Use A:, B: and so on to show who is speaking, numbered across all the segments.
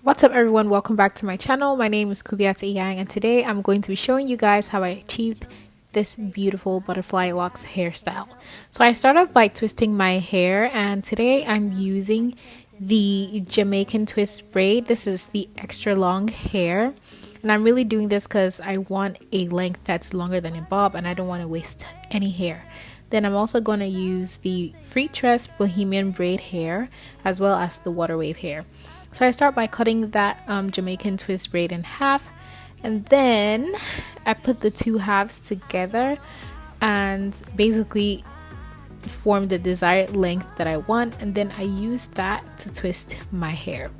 A: What's up everyone, welcome back to my channel. My name is Kubiata Yang and today I'm going to be showing you guys how I achieved this beautiful butterfly locks hairstyle. So I start off by twisting my hair, and today I'm using the Jamaican twist braid. This is the extra long hair, and I'm really doing this because I want a length that's longer than a bob and I don't want to waste any hair. Then I'm also going to use the Freetress Bohemian braid hair as well as the water wave hair. So I start by cutting that Jamaican twist braid in half, and then I put the two halves together and basically form the desired length that I want, and then I use that to twist my hair.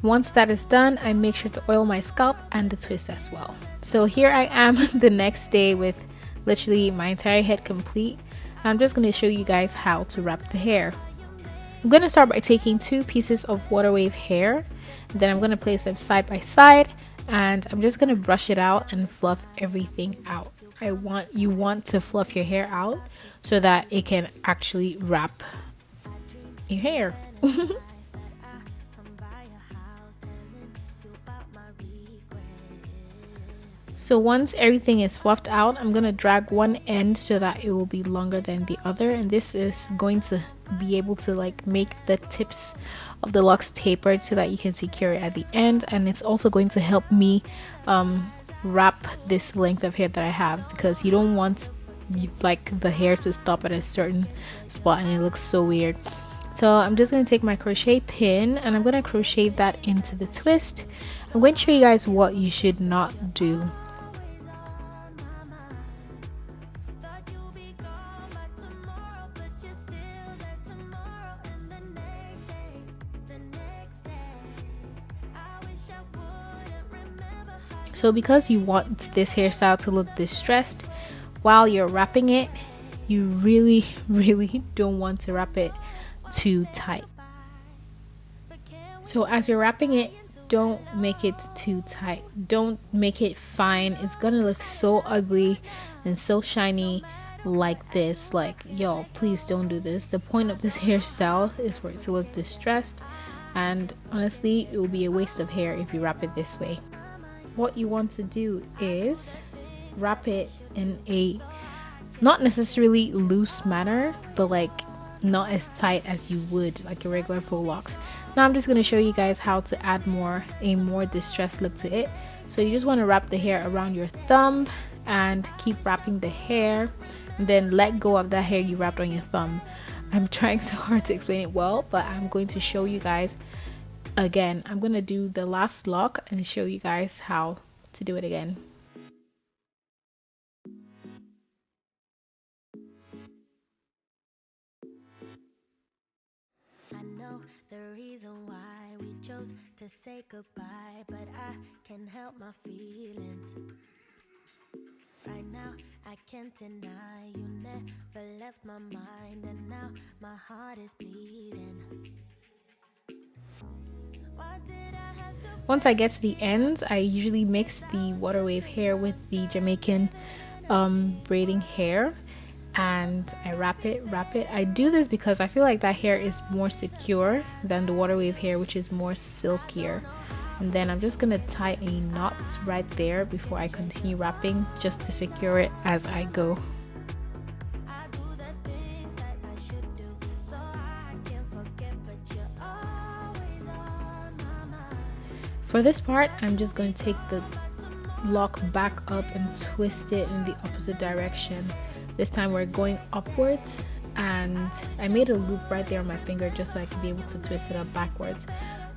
A: Once that is done, I make sure to oil my scalp and the twist as well. So here I am the next day with literally my entire head complete. I'm just going to show you guys how to wrap the hair. I'm going to start by taking two pieces of water wave hair, and then I'm going to place them side by side, and I'm just going to brush it out and fluff everything out. You want to fluff your hair out so that it can actually wrap your hair. So once everything is fluffed out, I'm going to drag one end so that it will be longer than the other, and this is going to be able to make the tips of the locks tapered so that you can secure it at the end, and it's also going to help me wrap this length of hair that I have, because you don't want the hair to stop at a certain spot and it looks so weird. So I'm just going to take my crochet pin and I'm going to crochet that into the twist. I'm going to show you guys what you should not do. So because you want this hairstyle to look distressed while you're wrapping it, you really don't want to wrap it too tight. So as you're wrapping it, don't make it too tight. Don't make it fine. It's gonna look so ugly and so shiny like this. Y'all, please don't do this. The point of this hairstyle is for it to look distressed, and honestly, it will be a waste of hair if you wrap it this way. What you want to do is wrap it in a not necessarily loose manner, but not as tight as you would like your regular full locks. Now I'm just going to show you guys how to add a more distressed look to it. So you just want to wrap the hair around your thumb and keep wrapping the hair, and then let go of that hair you wrapped on your thumb. I'm trying so hard to explain it well, but I'm going to show you guys again. I'm going to do the last lock and show you guys how to do it again.
B: I know the reason why we chose to say goodbye, but I can't help my feelings. Right now, I can't deny you never left my mind, and now my heart is bleeding.
A: Once I get to the ends, I usually mix the water wave hair with the Jamaican braiding hair, and I wrap it. I do this because I feel like that hair is more secure than the water wave hair, which is more silkier. And then I'm just gonna tie a knot right there before I continue wrapping, just to secure it as I go. For this part, I'm just going to take the lock back up and twist it in the opposite direction. This time we're going upwards, and I made a loop right there on my finger just so I could be able to twist it up backwards.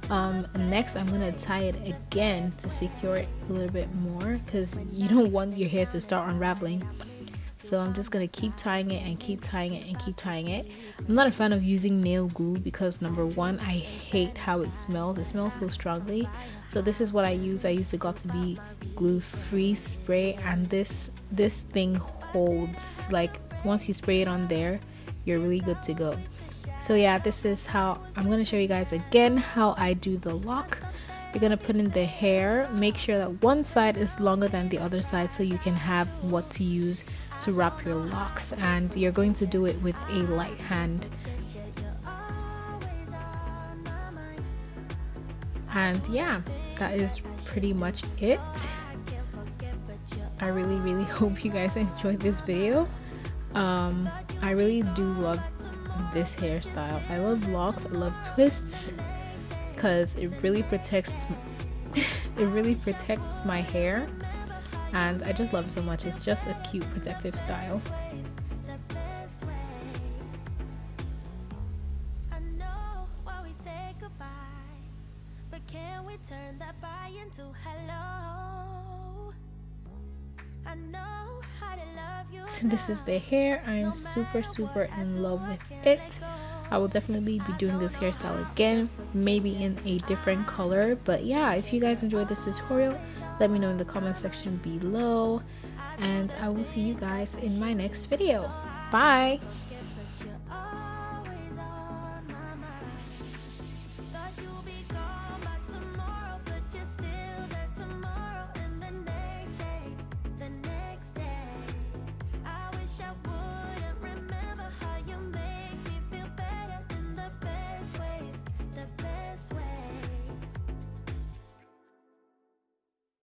A: Next I'm going to tie it again to secure it a little bit more, because you don't want your hair to start unraveling. So I'm just going to keep tying it and keep tying it and keep tying it. I'm not a fan of using nail glue because number one, I hate how it smells. It smells so strongly. So this is what I use. I use the Got2b glue free spray, and this thing holds. Once you spray it on there, you're really good to go. So yeah, this is how I'm going to show you guys again how I do the lock. you're gonna put in the hair. Make sure that one side is longer than the other side so you can have what to use to wrap your locks, and you're going to do it with a light hand. And yeah, that is pretty much it. I really hope you guys enjoyed this video. I really do love this hairstyle. I love locks, I love twists, because it really protects my hair, and I just love it so much. It's just a cute protective style.
B: I know why we say goodbye, but can we turn that bye into hello? I know how to love you.
A: So this is the hair. I am super in love with it. I will definitely be doing this hairstyle again, maybe in a different color. But yeah, if you guys enjoyed this tutorial, let me know in the comment section below, and I will see you guys in my next video. Bye.